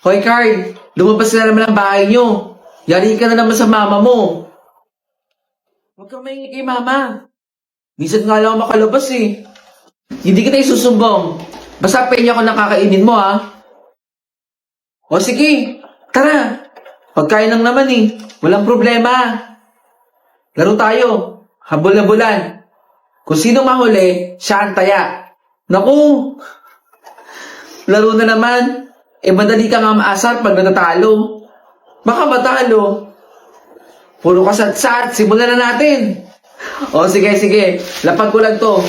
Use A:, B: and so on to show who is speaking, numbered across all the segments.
A: Hoy, Carl, lumabas na naman ang bahay nyo. Yari ka na naman sa mama mo. Huwag kang maingay kay mama. Minsan nga lang ako makalabas eh. Hindi kita isusumbong. Basta penya ko nakakainin mo ha. O sige, tara. Pagkain lang naman eh. Walang problema. Laro tayo. Habol-habulan. Kung sino mahuli, siya ang taya. Naku, laro na naman. Madali ka nga maasar pag natatalo. Baka matalo. Puro kasat-sat. Simulan na natin. O sige, sige. Lapag ko lang to.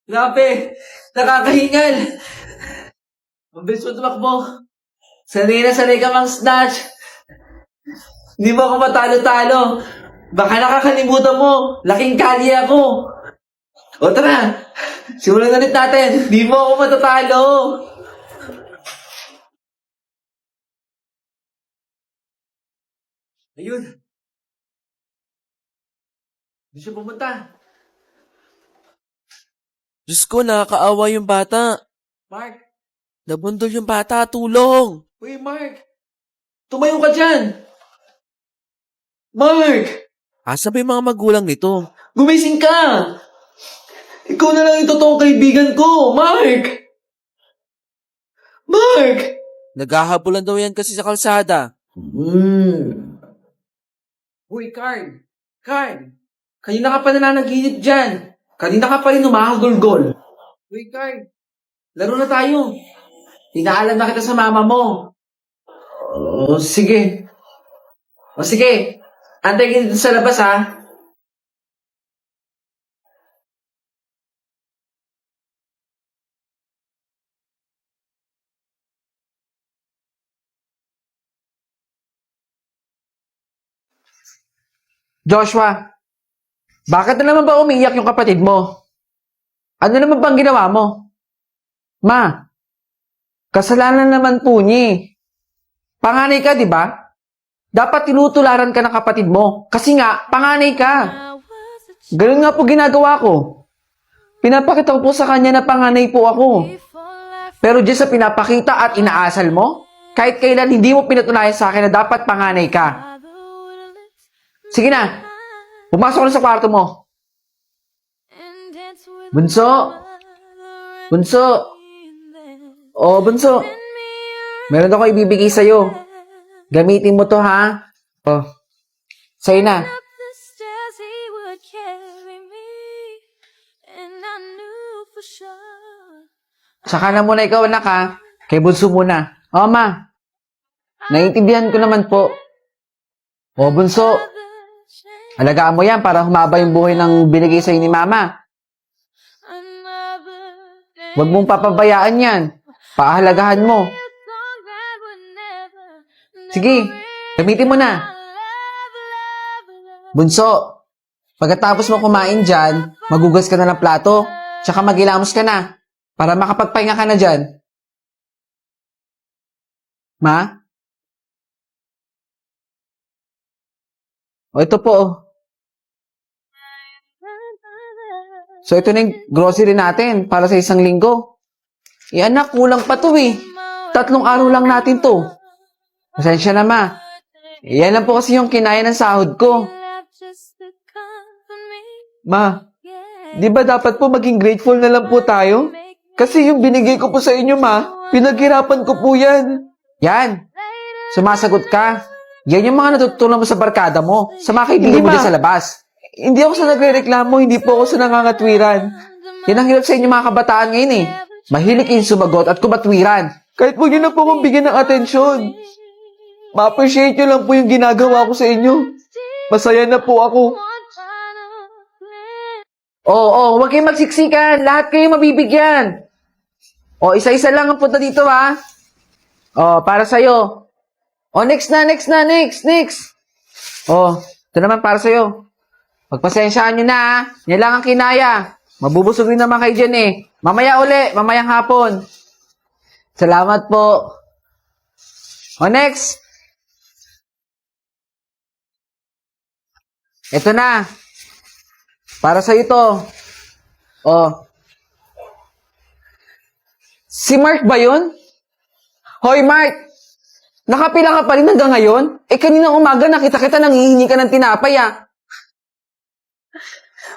A: Grabe. Nakakahingal. Mabilis mo tumakbo. Sanay ka mang snatch. Hindi mo ako matalo-talo. Baka nakakalimutan mo. Laking kali ako. O tara. Simulan na ulit natin. Hindi mo ako matatalo. Ayun. Hindi siya pumunta.
B: Diyos ko, nakakaawa yung bata.
A: Mark.
B: Nabundol yung bata, tulong!
A: Uy, Mark. Tumayo ka dyan. Mark.
B: Asa ba yung mga magulang nito?
A: Gumising ka. Ikaw na lang yung totoong kaibigan ko. Mark. Mark.
B: Naghahabulan daw yan kasi sa kalsada.
A: Uy, Carl. Carl. Kanina ka pa nananaginip dyan. Kanina ka pa rin umahagulgol. Uy, Carl. Laro na tayo. Inaalam na kita sa mama mo. O, sige. O, sige. Antay kita dito sa labas, ha? Joshua, bakit na naman ba umiiyak yung kapatid mo? Ano naman bang ginawa mo? Ma, kasalanan naman po niya. Panganay ka, di ba? Dapat tinutularan ka ng kapatid mo. Kasi nga, panganay ka. Ganun nga po ginagawa ko. Pinapakita ko po sa kanya na panganay po ako. Pero dyan sa pinapakita at inaasal mo, kahit kailan hindi mo pinatunayan sa akin na dapat panganay ka. Sige na, pumasok na sa kwarto mo. Bunso! Bunso! Oh, Bunso. Meron ako ibibigay sa'yo. Gamitin mo to, ha? Oh. Sa'yo na. Saka na muna ikaw, anak, ha? Kay Bunso muna. Oh, ma. Naiintindihan ko naman po. Oh, Bunso. Alagaan mo yan para humaba yung buhay ng binigay sa'yo ni Mama. Huwag mong papabayaan yan. Paahalagahan mo. Sige, gamitin mo na. Bunso, pagkatapos mo kumain dyan, magugas ka na ng plato, tsaka magilamos ka na, para makapagpahinga ka na dyan. Ma? O, ito po. Oh. So, ito na yung grocery natin para sa isang linggo. Anak, kulang pa to eh. 3 araw lang natin to. Pasensya na, ma. Yan lang po kasi yung kinaya ng sahod ko. Ma, di ba dapat po maging grateful na lang po tayo? Kasi yung binigay ko po sa inyo, ma, pinaghirapan ko po yan. Yan. Sumasagot ka. Yan yung mga natutunan mo sa barkada mo, sa mga kaibigan mo din sa labas. Hindi ako sa nagre-reklamo, hindi po ako sa nangangatwiran. Yan ang hirap sa inyo mga kabataan ngayon eh. Mahilig kayong sumagot at kumatwiran. Kahit huwag nyo na po akong bigyan ng atensyon. Ma-appreciate nyo lang po yung ginagawa ko sa inyo. Masaya na po ako. Oo, huwag kayong magsiksikan. Lahat kayo mabibigyan. O, isa-isa lang ang punta dito, ha? O, para sa'yo. O, next. O, ito naman para sa'yo. Pagpasensyaan nyo na, ha? Yan lang ang kinaya. Mabubusog rin naman kayo dyan, eh. Mamaya uli, mamayang hapon. Salamat po. O, next. Ito na. Para sa'yo to. O,
C: Si Mark ba yun? Hoy, Mark! Nakapila ka pa rin hanggang ngayon? Eh, kaninang umaga nakita kita nanghihingi ka ng tinapay, ah.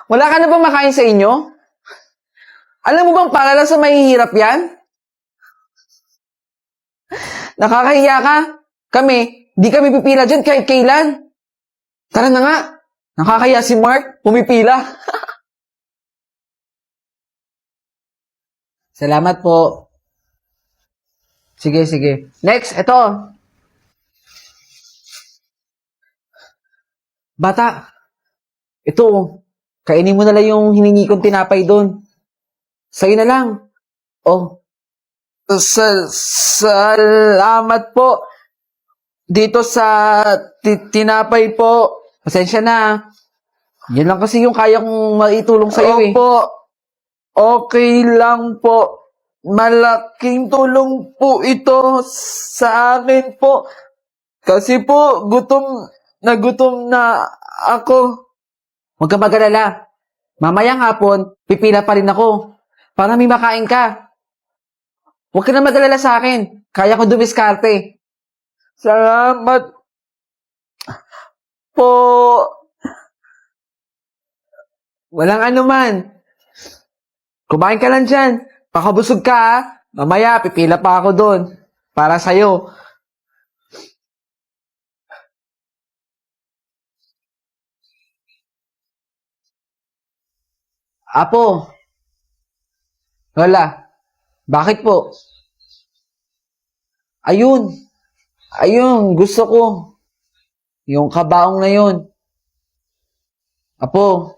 C: Wala ka na ba makain sa inyo? Alam mo bang para lang sa mahihirap yan? Nakakahiya ka. Kami, di kami pipila dyan kahit kailan. Tara na nga. Nakakahiya si Mark, pumipila. Salamat po. Sige, sige. Next, ito. Bata, ito, kainin mo na lang yung hiningi kong tinapay doon. Sa'yo na lang. Oh, salamat po. Dito sa tinapay po. Pasensya na. Yan lang kasi yung kaya kong maitulong sa'yo eh. Opo, okay lang po. Malaking tulong po ito sa akin po. Kasi po, gutom na ako. Huwag kang mag-alala. Mamayang hapon, pipila pa rin ako. Para may makain ka. Huwag ka na mag-alala sa akin. Kaya ko dumiskarte. Salamat po. Walang anuman. Kumain ka lang dyan. Pakabusog ka ha. Mamaya, pipila pa ako doon. Para sa'yo. Apo. Wala. Bakit po? Ayun. Ayun, gusto ko. Yung kabaong na yun. Apo,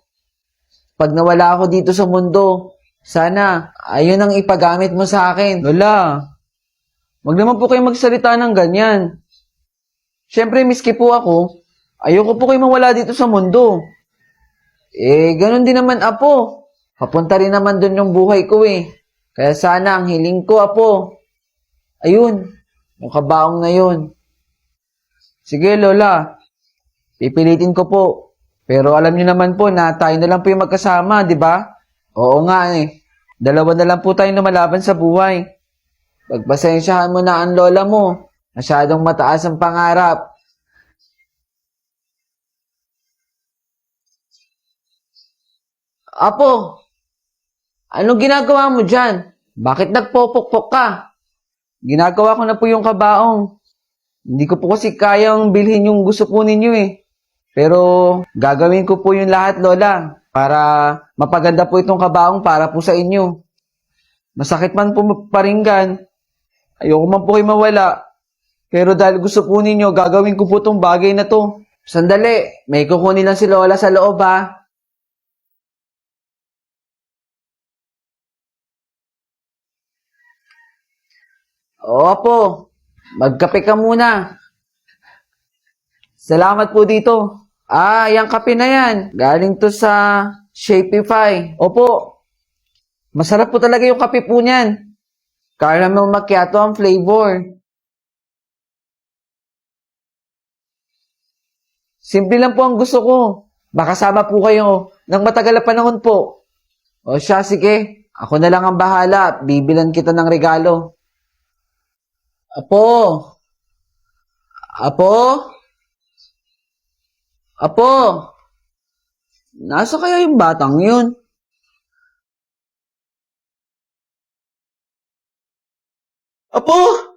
C: pag nawala ako dito sa mundo, sana, ayun ang ipagamit mo sa akin. Lola, wag naman po kayo magsalita ng ganyan. Siyempre, miski po ako, ayoko po kayo mawala dito sa mundo. Eh, ganun din naman, Apo. Papunta rin naman dun yung buhay ko eh. Kaya sana, ang hiling ko, Apo. Ayun, yung kabaong na yun. Sige, Lola. Pipilitin ko po. Pero alam niyo naman po na tayo na lang po yung magkasama, di ba? Oo nga eh. Dalawa na lang po tayo lumalaban sa buhay. Pagpasensyahan mo na ang lola mo. Masyadong mataas ang pangarap. Apo, anong ginagawa mo dyan? Bakit nagpopokpok ka? Ginagawa ko na po yung kabaong. Hindi ko po kasi kayang bilhin yung gusto po ninyo eh. Pero gagawin ko po yung lahat, Lola, para mapaganda po itong kabaong para po sa inyo. Masakit man po paringgan, ayoko man po kayo mawala. Pero dahil gusto po ninyo, gagawin ko po itong bagay na to. Sandali, may kukunin lang si Lola sa loob ha. Opo, magkape ka muna. Salamat po dito. Yung kape na yan. Galing to sa Shopify. Opo, masarap po talaga yung kape po niyan. Caramel macchiato ang flavor. Simple lang po ang gusto ko. Makasama po kayo ng matagal na panahon po. O siya, sige. Ako na lang ang bahala. Bibilan kita ng regalo. Apo! Apo! Apo! Nasa kaya yung batang yun? Apo!